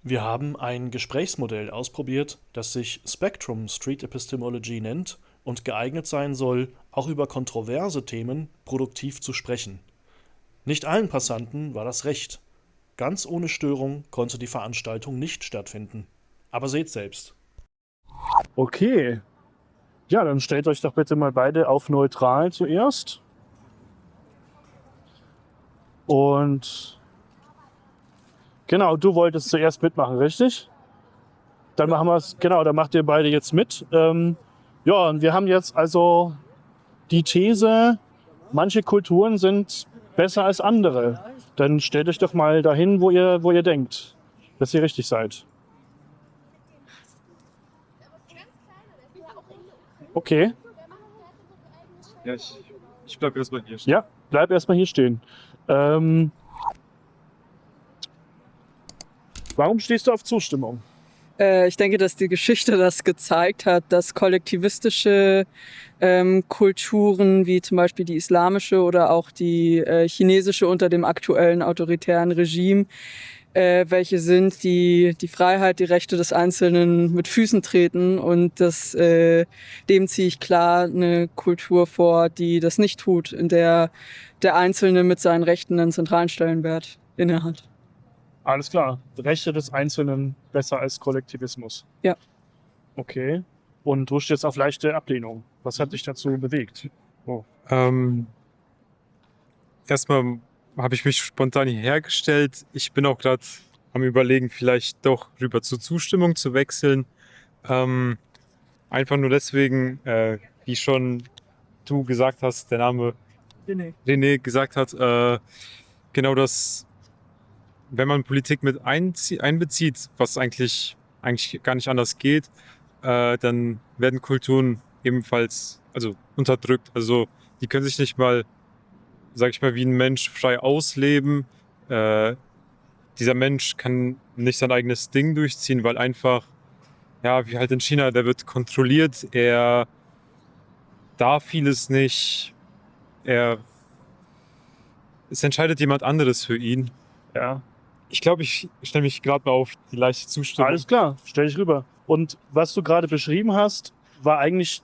Wir haben ein Gesprächsmodell ausprobiert, das sich Spectrum Street Epistemology nennt und geeignet sein soll, auch über kontroverse Themen produktiv zu sprechen. Nicht allen Passanten war das recht. Ganz ohne Störung konnte die Veranstaltung nicht stattfinden. Aber seht selbst. Okay. Ja, dann stellt euch doch bitte mal beide auf neutral zuerst. Und genau, du wolltest zuerst mitmachen, richtig? Dann machen wir es, genau, dann macht ihr beide jetzt mit. Ja, und wir haben jetzt also die These, manche Kulturen sind besser als andere. Dann stellt euch doch mal dahin, wo ihr denkt, dass ihr richtig seid. Okay, Ja, ich bleibe erstmal hier. ja, bleib erstmal hier stehen. Ähm, Warum stehst du auf Zustimmung? Ich denke, dass die Geschichte das gezeigt hat, dass kollektivistische Kulturen wie zum Beispiel die islamische oder auch die chinesische unter dem aktuellen autoritären Regime, welche sind, die Freiheit, die Rechte des Einzelnen mit Füßen treten, und dem ziehe ich klar eine Kultur vor, die das nicht tut, in der der Einzelne mit seinen Rechten einen zentralen Stellenwert innehat. Alles klar. Rechte des Einzelnen besser als Kollektivismus. Ja. Okay. Und du stehst auf leichte Ablehnung. Was hat dich dazu bewegt? Oh. Erstmal habe ich mich spontan hierher gestellt. Ich bin auch gerade am Überlegen, vielleicht doch rüber zur Zustimmung zu wechseln. Einfach nur deswegen, wie schon du gesagt hast, der Name René gesagt hat, genau das, wenn man Politik mit einbezieht, was eigentlich gar nicht anders geht, dann werden Kulturen ebenfalls unterdrückt. Also die können sich nicht mal, sag ich mal, wie ein Mensch frei ausleben. Dieser Mensch kann nicht sein eigenes Ding durchziehen, weil einfach, ja, wie halt in China, der wird kontrolliert, er darf vieles nicht, es entscheidet jemand anderes für ihn. Ja. Ich glaube, ich stelle mich gerade mal auf die leichte Zustimmung. Alles klar. Stell dich rüber. Und was du gerade beschrieben hast, war eigentlich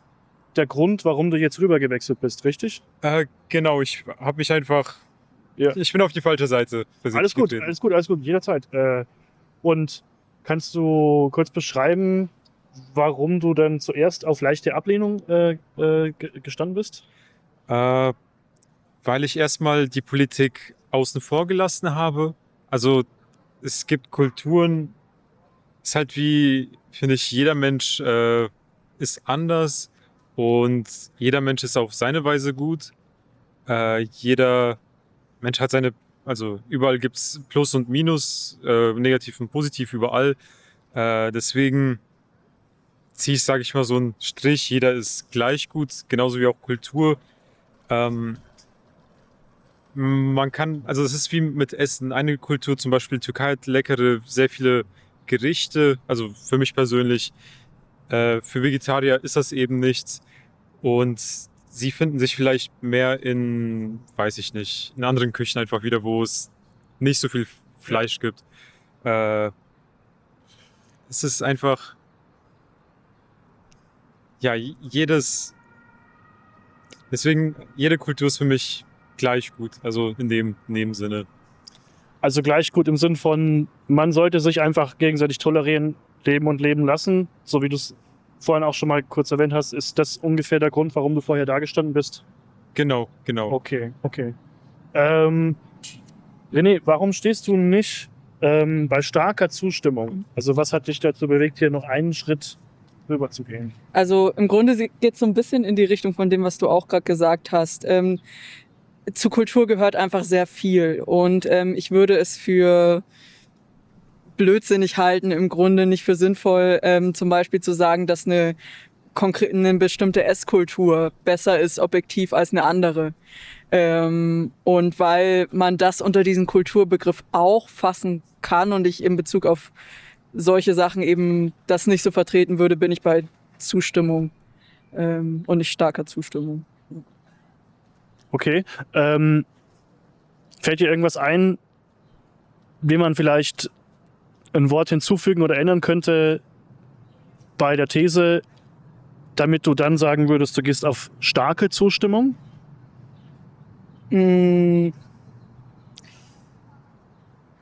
der Grund, warum du jetzt rüber gewechselt bist, richtig? Genau, ich habe mich einfach, Ja. ich bin auf die falsche Seite Alles gut, getreten. alles gut, alles gut. Jederzeit. Und kannst du kurz beschreiben, warum du dann zuerst auf leichte Ablehnung gestanden bist? Weil ich erstmal die Politik außen vor gelassen habe. Also es gibt Kulturen, ist halt wie, finde ich, jeder Mensch ist anders und jeder Mensch ist auf seine Weise gut. Jeder Mensch hat also überall gibt's Plus und Minus, negativ und positiv überall. Deswegen ziehe ich, sage ich mal, so einen Strich. Jeder ist gleich gut, genauso wie auch Kultur. Man kann, also es ist wie mit Essen. Eine Kultur, zum Beispiel Türkei, hat leckere, sehr viele Gerichte. Also für mich persönlich, für Vegetarier ist das eben nichts. Und sie finden sich vielleicht mehr in, weiß ich nicht, in anderen Küchen einfach wieder, wo es nicht so viel Fleisch gibt. Es ist einfach, ja, deswegen, jede Kultur ist für mich gleich gut. Also in dem Sinne. Also gleich gut im Sinn von, man sollte sich einfach gegenseitig tolerieren, leben und leben lassen. So wie du es vorhin auch schon mal kurz erwähnt hast, ist das ungefähr der Grund, warum du vorher da gestanden bist? Genau. Okay. René, warum stehst du nicht bei starker Zustimmung? Also was hat dich dazu bewegt, hier noch einen Schritt rüber zu gehen? Also im Grunde geht es so ein bisschen in die Richtung von dem, was du auch gerade gesagt hast. Zu Kultur gehört einfach sehr viel, und ich würde es für blödsinnig halten, im Grunde nicht für sinnvoll, zum Beispiel zu sagen, dass eine bestimmte Esskultur besser ist objektiv als eine andere. Und weil man das unter diesen Kulturbegriff auch fassen kann und ich in Bezug auf solche Sachen eben das nicht so vertreten würde, bin ich bei Zustimmung und nicht starker Zustimmung. Okay. Fällt dir irgendwas ein, wie man vielleicht ein Wort hinzufügen oder ändern könnte bei der These, damit du dann sagen würdest, du gehst auf starke Zustimmung?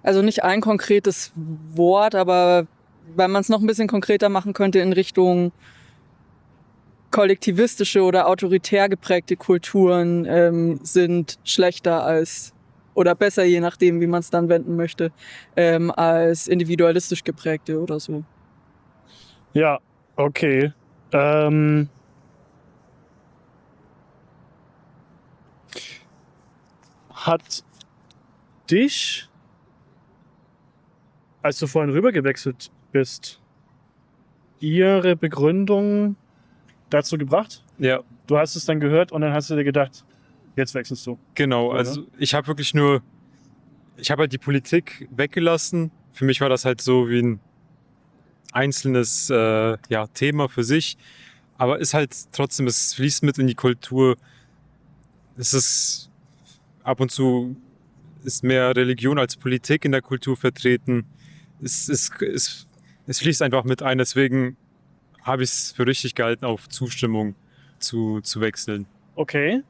Also nicht ein konkretes Wort, aber wenn man es noch ein bisschen konkreter machen könnte in Richtung kollektivistische oder autoritär geprägte Kulturen sind schlechter als oder besser, je nachdem, wie man es dann wenden möchte, als individualistisch geprägte oder so. Ja, okay. Hat dich, als du vorhin rübergewechselt bist, ihre Begründung dazu gebracht? Ja, Du hast es dann gehört und dann hast du dir gedacht, jetzt wechselst du. genau. Oder? Also ich habe halt die Politik weggelassen. Für mich war das halt so wie ein einzelnes Thema für sich. Aber ist halt trotzdem, es fließt mit in die Kultur. Es ist ab und zu ist mehr Religion als Politik in der Kultur vertreten. Es fließt einfach mit ein. Deswegen habe ich es für richtig gehalten, auf Zustimmung zu wechseln. Okay.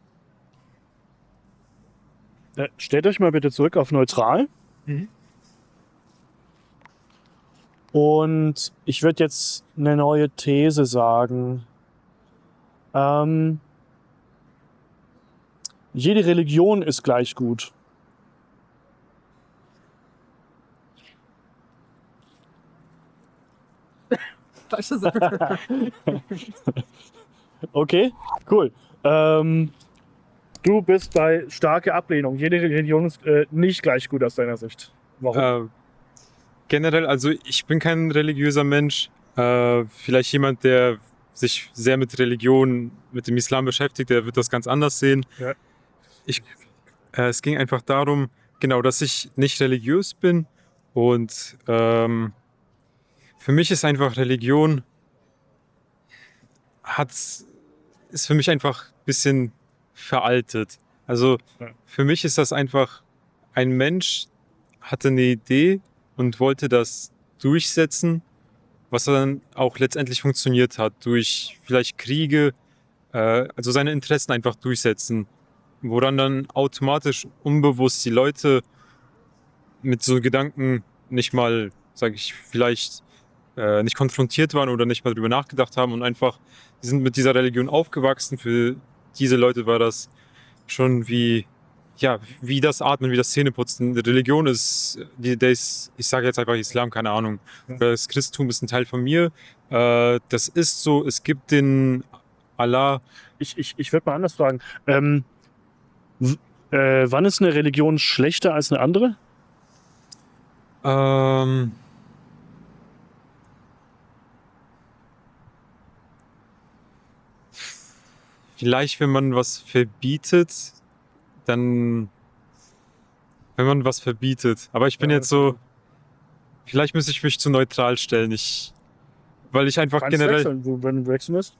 Stellt euch mal bitte zurück auf neutral. Mhm. Und ich würde jetzt eine neue These sagen. Jede Religion ist gleich gut. Okay, cool. Du bist bei starke Ablehnung. Jede Religion ist nicht gleich gut aus deiner Sicht. Warum? Generell, also ich bin kein religiöser Mensch. Vielleicht jemand, der sich sehr mit Religion, mit dem Islam beschäftigt, der wird das ganz anders sehen. Ja. Es ging einfach darum, genau, dass ich nicht religiös bin und für mich ist einfach Religion ist für mich einfach ein bisschen veraltet. Also Ja. für mich ist das einfach, ein Mensch hatte eine Idee und wollte das durchsetzen, was dann auch letztendlich funktioniert hat, durch vielleicht Kriege, also seine Interessen einfach durchsetzen, woran dann automatisch unbewusst die Leute mit so Gedanken nicht mal, sage ich, vielleicht nicht konfrontiert waren oder nicht mal drüber nachgedacht haben und einfach, die sind mit dieser Religion aufgewachsen. Für diese Leute war das schon wie das Atmen, wie das Zähneputzen. Die Religion ist, ich sage jetzt einfach Islam, keine Ahnung. Ja. Das Christentum ist ein Teil von mir. Das ist so, es gibt den Allah. Ich würde mal anders fragen. Wann ist eine Religion schlechter als eine andere? Vielleicht, wenn man was verbietet, dann, wenn man was verbietet. Aber ich bin Ja, jetzt so, vielleicht müsste ich mich zu neutral stellen. Weil ich einfach generell, wenn du wechseln musst?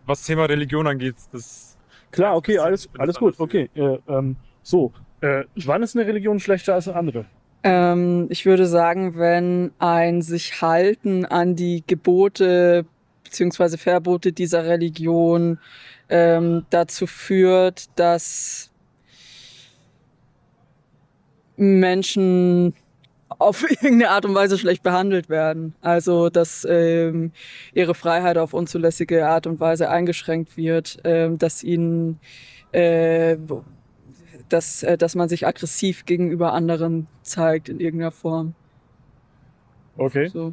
was Thema Religion angeht, das Klar, okay, alles gut. Okay. Wann ist eine Religion schlechter als eine andere? Ich würde sagen, wenn ein sich halten an die Gebote bzw. Verbote dieser Religion dazu führt, dass Menschen auf irgendeine Art und Weise schlecht behandelt werden. Also, dass ihre Freiheit auf unzulässige Art und Weise eingeschränkt wird, dass ihnen dass man sich aggressiv gegenüber anderen zeigt in irgendeiner Form. Okay. So.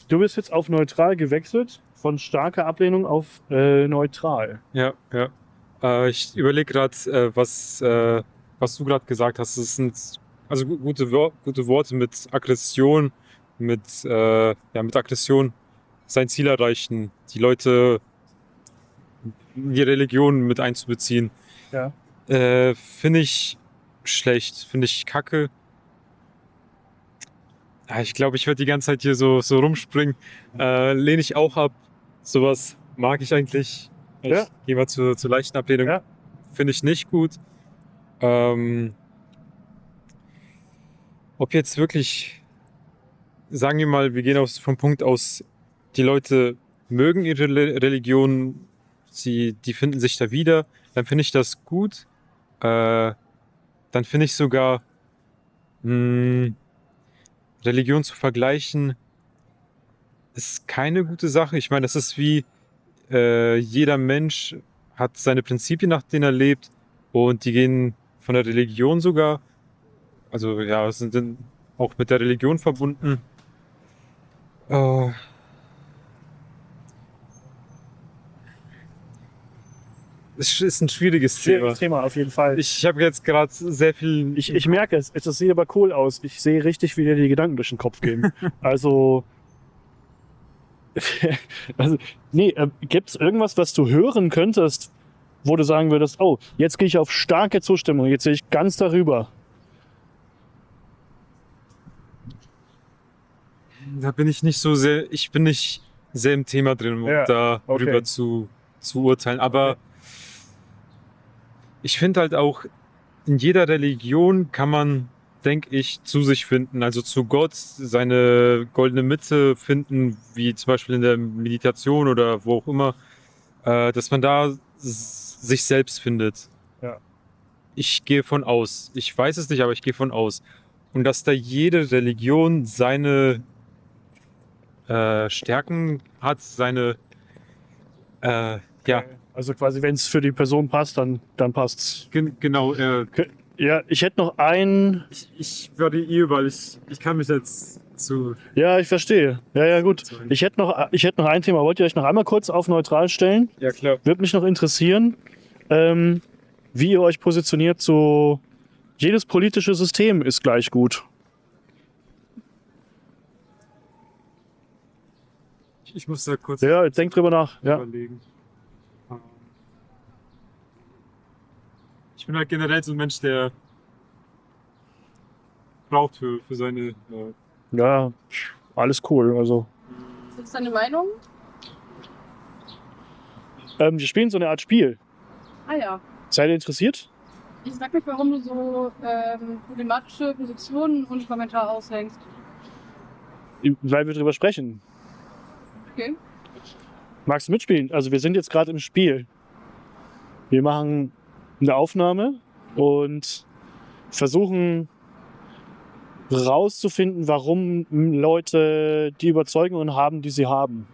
Du bist jetzt auf neutral gewechselt, von starker Ablehnung auf neutral. Ja. Ich überlege gerade, was du gerade gesagt hast. Das sind also gute Worte mit Aggression, mit Aggression sein Ziel erreichen, die Leute in die Religion mit einzubeziehen. Ja. Finde ich schlecht, finde ich kacke. Ja, ich glaube, ich werde die ganze Zeit hier so rumspringen. Lehne ich auch ab. Sowas mag ich eigentlich. Ja. Ich gehe mal zur leichten Ablehnung. Ja. Finde ich nicht gut. ob jetzt wirklich, sagen wir mal, wir gehen vom Punkt aus, die Leute mögen ihre Religion, die finden sich da wieder, dann finde ich das gut. Dann finde ich sogar, Religion zu vergleichen, ist keine gute Sache. Ich meine, das ist wie jeder Mensch hat seine Prinzipien, nach denen er lebt, und die gehen von der Religion sogar, also ja, sind dann auch mit der Religion verbunden. Es ist ein schwieriges Thema. Schwieriges Thema auf jeden Fall. Ich habe jetzt gerade sehr viel. Ich merke es. Es sieht aber cool aus. Ich sehe richtig, wie dir die Gedanken durch den Kopf gehen. Also. Nee, gibt es irgendwas, was du hören könntest, wo du sagen würdest, oh, jetzt gehe ich auf starke Zustimmung, jetzt sehe ich ganz darüber. Da bin ich nicht so sehr. Ich bin nicht sehr im Thema drin, um Ja, darüber okay. zu urteilen. Aber ich finde halt auch, in jeder Religion kann man, denke ich, zu sich finden, also zu Gott, seine goldene Mitte finden, wie zum Beispiel in der Meditation oder wo auch immer, dass man da sich selbst findet. Ja. Ich gehe von aus. Ich weiß es nicht, aber ich gehe von aus. Und dass da jede Religion seine Stärken hat, seine ja, Also quasi, wenn es für die Person passt, dann passt's. genau. Ja, ich hätte noch einen. Ich variiere, weil ich kann mich jetzt zu. Ja, ich verstehe. Ja, gut. Ich hätte noch ein Thema. Wollt ihr euch noch einmal kurz auf neutral stellen? Ja, klar. Würde mich noch interessieren, wie ihr euch positioniert zu jedes politische System ist gleich gut. Ich muss da kurz Ja, denkt drüber nach. Ja. überlegen. Ich bin halt generell so ein Mensch, der braucht für seine. Ja, alles cool. Also, Ist das deine Meinung? wir spielen so eine Art Spiel. Ah ja. Seid ihr interessiert? Ich sag mich, warum du so problematische Positionen und Kommentare aushängst. Weil wir drüber sprechen. Okay. Magst du mitspielen? Also wir sind jetzt gerade im Spiel. Wir machen eine Aufnahme und versuchen rauszufinden, warum Leute die Überzeugungen haben, die sie haben.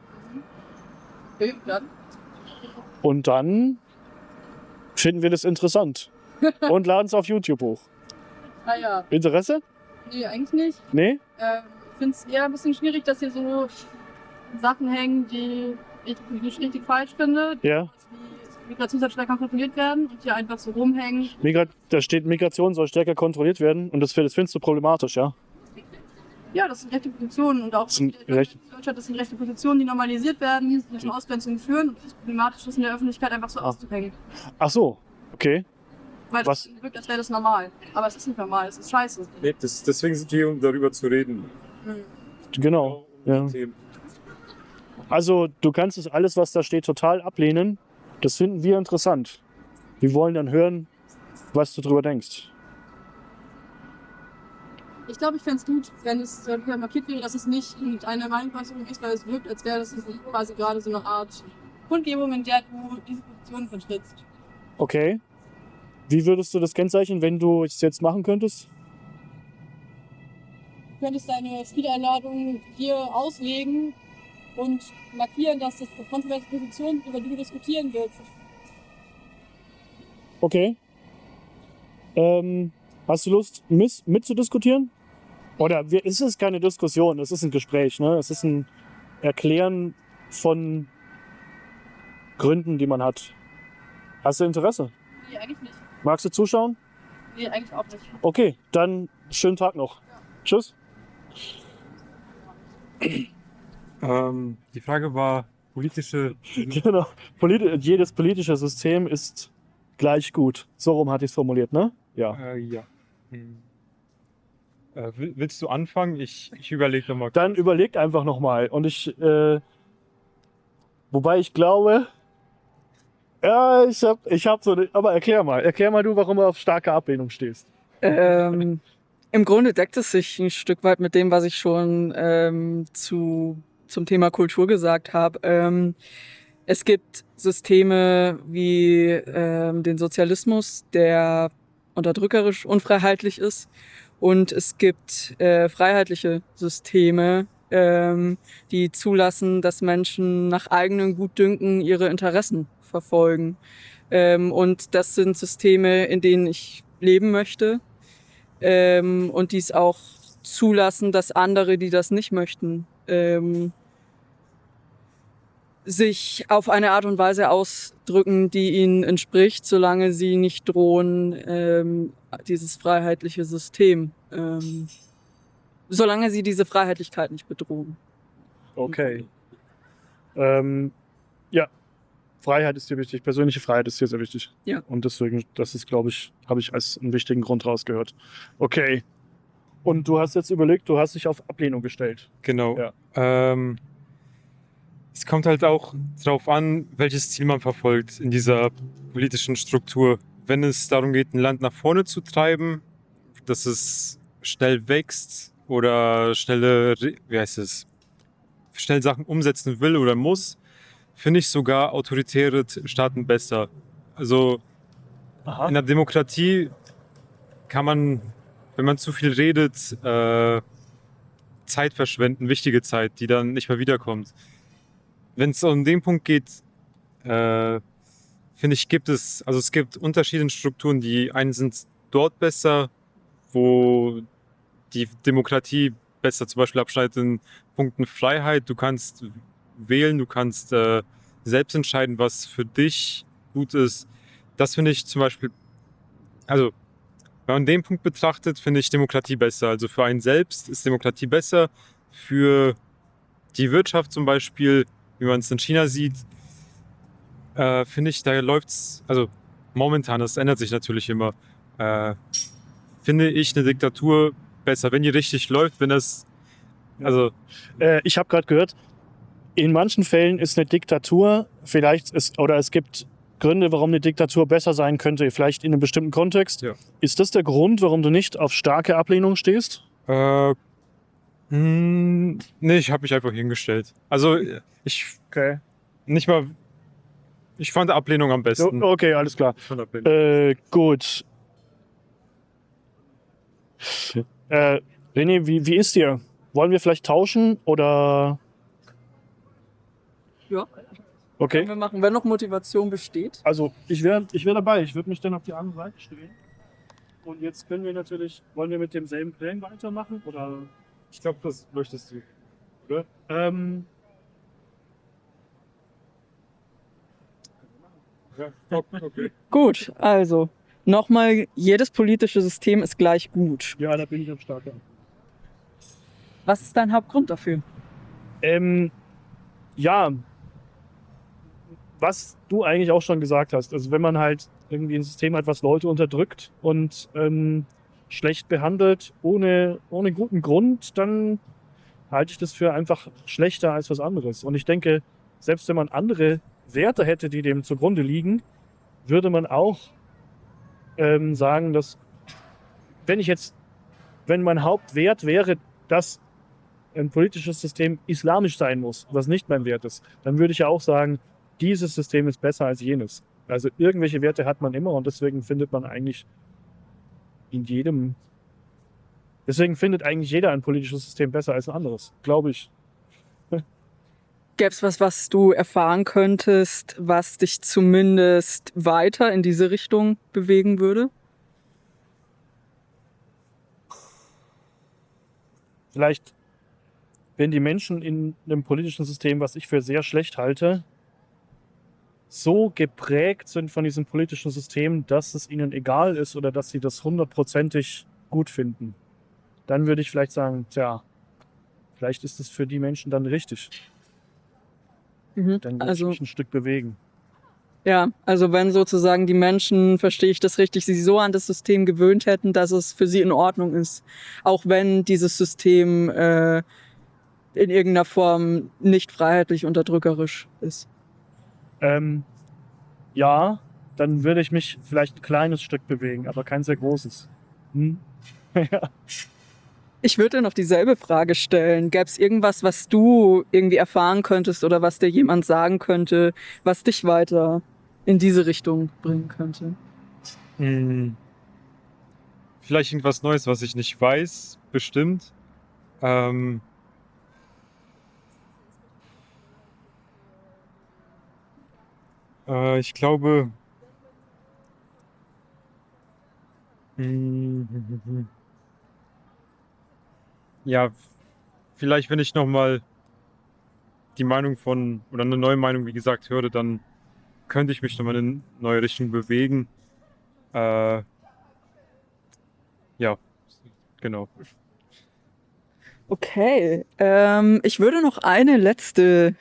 Okay, dann. Und dann finden wir das interessant und laden es auf YouTube hoch. Ah ja. Interesse? Nee, eigentlich nicht. Nee? Ich finde es eher ein bisschen schwierig, dass hier so Sachen hängen, die ich nicht richtig falsch finde. Ja. Wie Migrationsstärker kontrolliert werden und hier einfach so rumhängen. Da steht, Migration soll stärker kontrolliert werden und das findest du problematisch, ja? Ja, das sind rechte Positionen und auch Das sind in recht- Deutschland, das sind rechte Positionen, die normalisiert werden, die zu Ausgrenzungen führen und es ist problematisch, das in der Öffentlichkeit einfach so auszuhängen. Ach so, okay. Weil das wirkt, als wäre das normal. Aber es ist nicht normal, es ist scheiße. Nee, deswegen sind wir hier, um darüber zu reden. Genau. Ja. Also du kannst es alles, was da steht, total ablehnen. Das finden wir interessant. Wir wollen dann hören, was du drüber denkst. Ich glaube, ich fände es gut, wenn es markiert wäre, dass es nicht eine Meinungsäußerung ist, weil es wirkt, als wäre das quasi gerade so eine Art Kundgebung, in der du diese Position vertrittst. Okay. Wie würdest du das kennzeichnen, wenn du es jetzt machen könntest? Du könntest deine Friedeinladung hier auslegen und markieren, dass das eine kontroverse Position, über die du diskutieren willst. Okay. Hast du Lust, mitzudiskutieren? Oder ist es keine Diskussion, es ist ein Gespräch, ne? Es ist ein Erklären von Gründen, die man hat. Hast du Interesse? Nee, eigentlich nicht. Magst du zuschauen? Nee, eigentlich auch nicht. Okay, dann schönen Tag noch. Tschüss. Die Frage war politische. Genau. Jedes politische System ist gleich gut. So rum hatte ich es formuliert, ne? Ja. Ja. Willst du anfangen? Ich überlege nochmal. Dann überlegt einfach nochmal. Und wobei ich glaube, ja, ich hab so eine, aber erklär mal du, warum du auf starke Ablehnung stehst. Im Grunde deckt es sich ein Stück weit mit dem, was ich schon zum Thema Kultur gesagt habe. Es gibt Systeme wie den Sozialismus, der unterdrückerisch, unfreiheitlich ist. Und es gibt freiheitliche Systeme, die zulassen, dass Menschen nach eigenem Gutdünken ihre Interessen verfolgen. Und das sind Systeme, in denen ich leben möchte. Und dies auch zulassen, dass andere, die das nicht möchten, sich auf eine Art und Weise ausdrücken, die ihnen entspricht, solange sie nicht drohen, dieses freiheitliche System, solange sie diese Freiheitlichkeit nicht bedrohen. Okay. Ja, Freiheit ist dir wichtig. Persönliche Freiheit ist dir sehr wichtig. Ja. Und deswegen, das ist, glaube ich, habe ich als einen wichtigen Grund rausgehört. Okay. Und du hast jetzt überlegt, du hast dich auf Ablehnung gestellt. Genau. Ja. Es kommt halt auch darauf an, welches Ziel man verfolgt in dieser politischen Struktur. Wenn es darum geht, ein Land nach vorne zu treiben, dass es schnell wächst oder schnell Sachen umsetzen will oder muss, finde ich sogar autoritäre Staaten besser. Also in der Demokratie kann man, wenn man zu viel redet, Zeit verschwenden, wichtige Zeit, die dann nicht mehr wiederkommt. Wenn es um den Punkt geht, finde ich, es gibt unterschiedliche Strukturen, die einen sind dort besser, wo die Demokratie besser zum Beispiel abschneidet in Punkten Freiheit. Du kannst wählen, du kannst selbst entscheiden, was für dich gut ist. Das finde ich zum Beispiel, also wenn man den Punkt betrachtet, finde ich Demokratie besser. Also für einen selbst ist Demokratie besser, für die Wirtschaft zum Beispiel, wie man es in China sieht, finde ich, da läuft's, also momentan, das ändert sich natürlich immer, finde ich eine Diktatur besser, wenn die richtig läuft, wenn das, also... Ich habe gerade gehört, in manchen Fällen ist eine Diktatur es gibt Gründe, warum eine Diktatur besser sein könnte, vielleicht in einem bestimmten Kontext. Ja. Ist das der Grund, warum du nicht auf starke Ablehnung stehst? Nee, ich habe mich einfach hingestellt. Also ich fand Ablehnung am besten. Okay, alles klar. Ich fand Ablehnung. Gut. René, wie ist dir? Wollen wir vielleicht tauschen oder? Ja. Okay. Können wir machen, wenn noch Motivation besteht. Also ich wär dabei. Ich würde mich dann auf die andere Seite stellen. Und jetzt können wir natürlich, wollen wir mit demselben Plan weitermachen oder? Ich glaube, das möchtest du. Oder? Ja, okay. Gut, also nochmal, jedes politische System ist gleich gut. Ja, da bin ich am Start. Was ist dein Hauptgrund dafür? Ja, was du eigentlich auch schon gesagt hast. Also wenn man halt irgendwie ein System hat, was Leute unterdrückt und schlecht behandelt, ohne guten Grund, dann halte ich das für einfach schlechter als was anderes. Und ich denke, selbst wenn man andere Werte hätte, die dem zugrunde liegen, würde man auch sagen, dass wenn mein Hauptwert wäre, dass ein politisches System islamisch sein muss, was nicht mein Wert ist, dann würde ich ja auch sagen, dieses System ist besser als jenes. Also irgendwelche Werte hat man immer und deswegen findet eigentlich jeder ein politisches System besser als ein anderes, glaube ich. Gäbe es was du erfahren könntest, was dich zumindest weiter in diese Richtung bewegen würde? Vielleicht, wenn die Menschen in einem politischen System, was ich für sehr schlecht halte, so geprägt sind von diesem politischen System, dass es ihnen egal ist oder dass sie das 100%ig gut finden, dann würde ich vielleicht sagen, tja, vielleicht ist es für die Menschen dann richtig. Dann würde ich mich ein Stück bewegen. Ja, also wenn sozusagen die Menschen, verstehe ich das richtig, sich so an das System gewöhnt hätten, dass es für sie in Ordnung ist. Auch wenn dieses System in irgendeiner Form nicht freiheitlich unterdrückerisch ist. Ja, dann würde ich mich vielleicht ein kleines Stück bewegen, aber kein sehr großes. Ja. Ich würde dir noch dieselbe Frage stellen. Gäbe es irgendwas, was du irgendwie erfahren könntest oder was dir jemand sagen könnte, was dich weiter in diese Richtung bringen könnte? Vielleicht irgendwas Neues, was ich nicht weiß, bestimmt. Ich glaube, ja, vielleicht, wenn ich nochmal die Meinung oder eine neue Meinung, wie gesagt, höre, dann könnte ich mich nochmal in eine neue Richtung bewegen. Ja, genau. Okay, ich würde noch eine letzte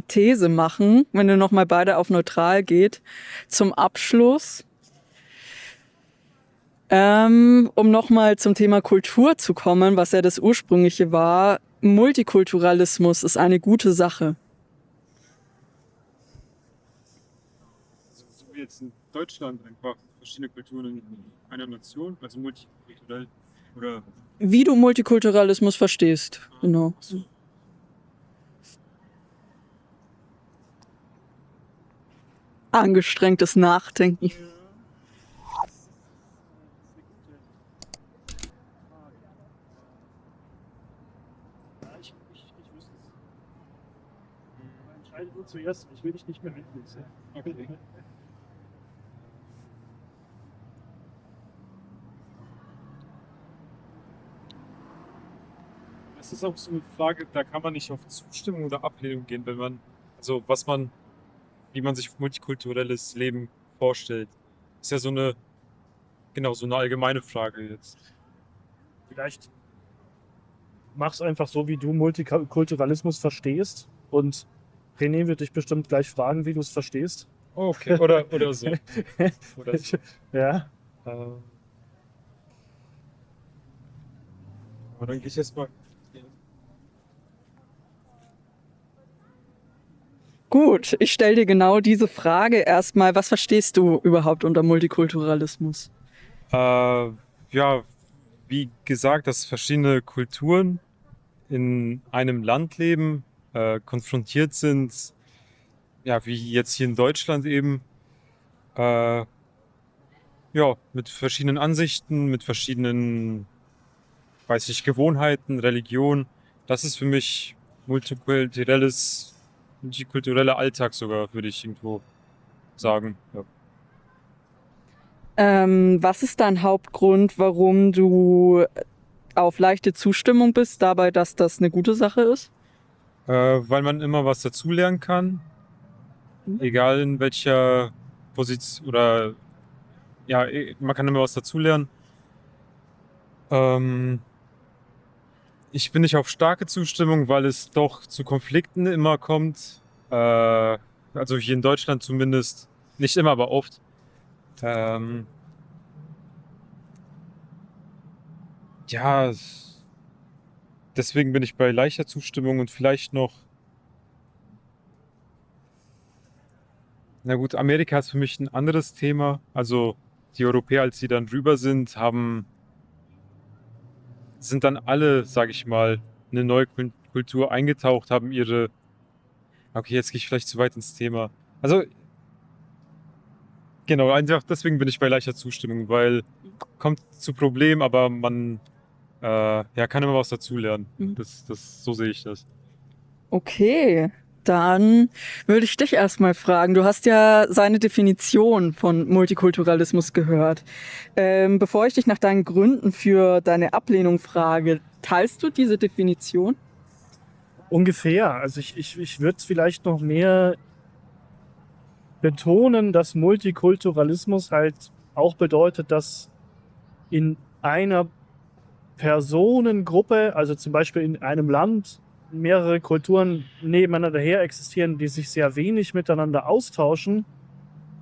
These machen, wenn ihr nochmal beide auf neutral geht, zum Abschluss. Um nochmal zum Thema Kultur zu kommen, was ja das ursprüngliche war. Multikulturalismus ist eine gute Sache. So wie jetzt in Deutschland einfach verschiedene Kulturen in einer Nation, also multikulturell oder. Wie du Multikulturalismus verstehst, genau. Angestrengtes Nachdenken. Ich wüsste es. Entscheide du zuerst, ich will dich nicht mehr mitnehmen. Okay. Das ist auch so eine Frage, da kann man nicht auf Zustimmung oder Ablehnung gehen, also wie man sich multikulturelles Leben vorstellt. Ist ja so eine allgemeine Frage jetzt. Vielleicht mach's einfach so, wie du Multikulturalismus verstehst. Und René wird dich bestimmt gleich fragen, wie du es verstehst. Okay, oder so. Oder so. Ja. Aber dann gehe ich jetzt mal. Gut, ich stelle dir genau diese Frage erstmal. Was verstehst du überhaupt unter Multikulturalismus? Ja, wie gesagt, dass verschiedene Kulturen in einem Land leben, konfrontiert sind, ja, wie jetzt hier in Deutschland eben, ja, mit verschiedenen Ansichten, mit verschiedenen, weiß ich, Gewohnheiten, Religion. Das ist für mich multikultureller Alltag sogar, würde ich irgendwo sagen. Ja. Was ist dein Hauptgrund, warum du auf leichte Zustimmung bist, dabei, dass das eine gute Sache ist? Weil man immer was dazulernen kann, egal in welcher Position oder ja, man kann immer was dazulernen. Ich bin nicht auf starke Zustimmung, weil es doch zu Konflikten immer kommt. Also hier in Deutschland zumindest, nicht immer, aber oft. Ja, deswegen bin ich bei leichter Zustimmung und vielleicht noch. Na gut, Amerika ist für mich ein anderes Thema. Also die Europäer, als sie dann drüber sind, sind dann alle, sage ich mal, eine neue Kultur eingetaucht, haben ihre. Okay, jetzt gehe ich vielleicht zu weit ins Thema. Also genau, einfach deswegen bin ich bei leichter Zustimmung, weil kommt zu Problemen, aber man ja, kann immer was dazulernen. So sehe ich das. Okay, dann würde ich dich erstmal fragen. Du hast ja seine Definition von Multikulturalismus gehört. Bevor ich dich nach deinen Gründen für deine Ablehnung frage, teilst du diese Definition? Ungefähr. Also ich würde vielleicht noch mehr betonen, dass Multikulturalismus halt auch bedeutet, dass in einer Personengruppe, also zum Beispiel in einem Land, mehrere Kulturen nebeneinander her existieren, die sich sehr wenig miteinander austauschen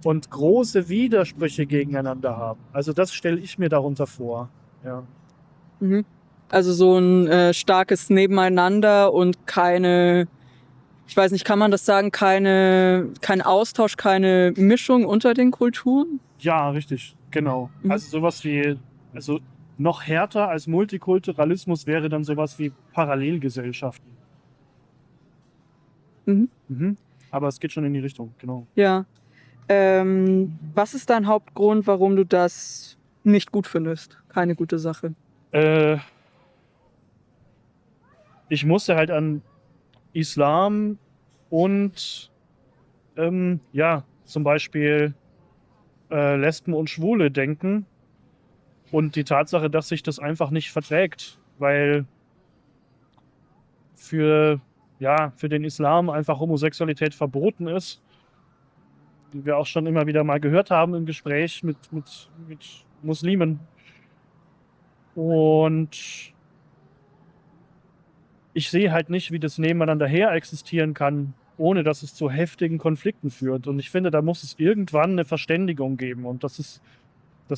und große Widersprüche gegeneinander haben. Also das stelle ich mir darunter vor. Ja. Mhm. Also so ein starkes Nebeneinander und keine, ich weiß nicht, kann man das sagen, kein Austausch, keine Mischung unter den Kulturen? Ja, richtig, genau. Mhm. Also sowas wie, also noch härter als Multikulturalismus wäre dann sowas wie Parallelgesellschaften. Mhm. Aber es geht schon in die Richtung, genau. Ja. Was ist dein Hauptgrund, warum du das nicht gut findest? Keine gute Sache. Ich musste halt an Islam und zum Beispiel Lesben und Schwule denken und die Tatsache, dass sich das einfach nicht verträgt, weil für den Islam einfach Homosexualität verboten ist, wie wir auch schon immer wieder mal gehört haben im Gespräch mit Muslimen. Und ich sehe halt nicht, wie das nebeneinander her existieren kann, ohne dass es zu heftigen Konflikten führt. Und ich finde, da muss es irgendwann eine Verständigung geben. Und das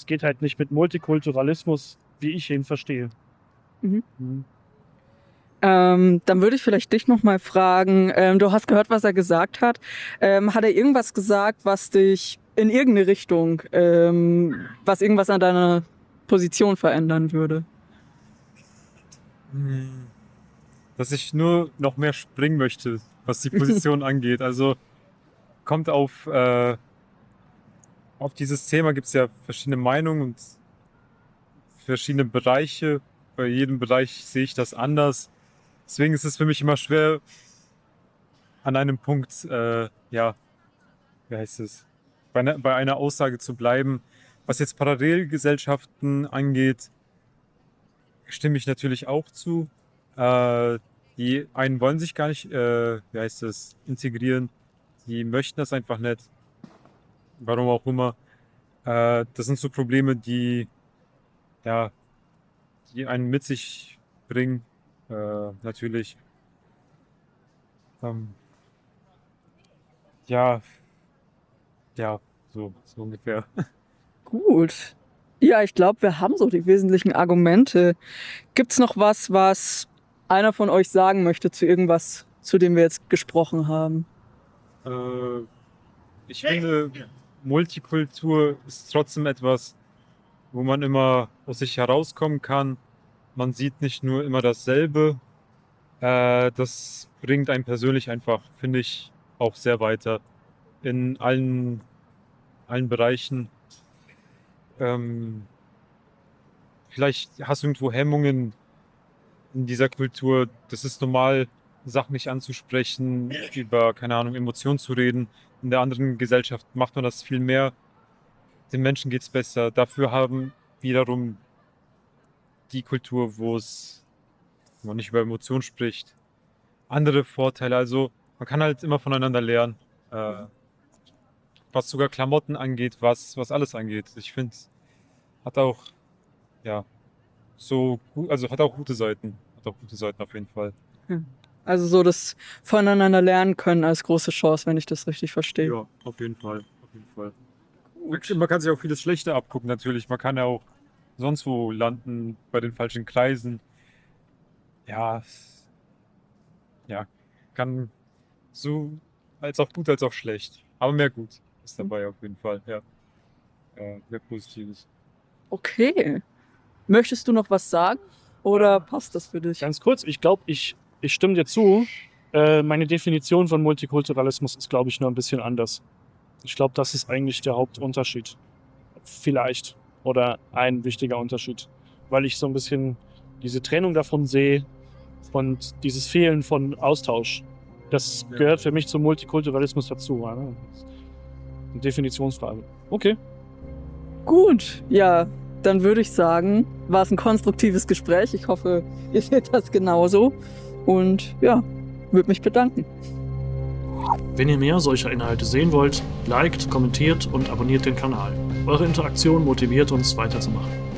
geht halt nicht mit Multikulturalismus, wie ich ihn verstehe. Dann würde ich vielleicht dich nochmal fragen, du hast gehört, was er gesagt hat. Hat er irgendwas gesagt, was dich in irgendeine Richtung, was irgendwas an deiner Position verändern würde? Dass ich nur noch mehr springen möchte, was die Position angeht. Also kommt auf dieses Thema gibt es ja verschiedene Meinungen und verschiedene Bereiche. Bei jedem Bereich sehe ich das anders. Deswegen ist es für mich immer schwer, an einem Punkt, bei einer Aussage zu bleiben. Was jetzt Parallelgesellschaften angeht, stimme ich natürlich auch zu. Die einen wollen sich gar nicht, integrieren. Die möchten das einfach nicht. Warum auch immer. Das sind so Probleme, die einen mit sich bringen. Natürlich. So ungefähr. Gut. Ja, ich glaube, wir haben so die wesentlichen Argumente. Gibt's noch was einer von euch sagen möchte zu irgendwas, zu dem wir jetzt gesprochen haben? Ich finde, Multikultur ist trotzdem etwas, wo man immer aus sich herauskommen kann. Man sieht nicht nur immer dasselbe. Das bringt einen persönlich einfach, finde ich, auch sehr weiter in allen Bereichen. Vielleicht hast du irgendwo Hemmungen in dieser Kultur. Das ist normal, Sachen nicht anzusprechen, über, keine Ahnung, Emotionen zu reden. In der anderen Gesellschaft macht man das viel mehr. Den Menschen geht's besser. Dafür haben wiederum die Kultur, wo man nicht über Emotionen spricht, andere Vorteile. Also man kann halt immer voneinander lernen. Was sogar Klamotten angeht, was alles angeht. Ich finde, hat auch gute Seiten. Hat auch gute Seiten auf jeden Fall. Also so das Voneinander lernen können als große Chance, wenn ich das richtig verstehe. Ja, auf jeden Fall. Man kann sich auch vieles Schlechte abgucken natürlich. Man kann ja auch sonst wo landen, bei den falschen Kreisen. Kann so als auch gut, als auch schlecht. Aber mehr gut ist dabei auf jeden Fall, mehr Positives. Okay. Möchtest du noch was sagen oder passt das für dich? Ganz kurz, ich glaube, ich stimme dir zu. Meine Definition von Multikulturalismus ist, glaube ich, nur ein bisschen anders. Ich glaube, das ist eigentlich der Hauptunterschied. Vielleicht. Oder ein wichtiger Unterschied. Weil ich so ein bisschen diese Trennung davon sehe und dieses Fehlen von Austausch. Das gehört für mich zum Multikulturalismus dazu. Ja, ne? Eine Definitionsfrage. Okay. Gut, ja, dann würde ich sagen, war es ein konstruktives Gespräch. Ich hoffe, ihr seht das genauso. Und ja, würde mich bedanken. Wenn ihr mehr solcher Inhalte sehen wollt, liked, kommentiert und abonniert den Kanal. Eure Interaktion motiviert uns weiterzumachen.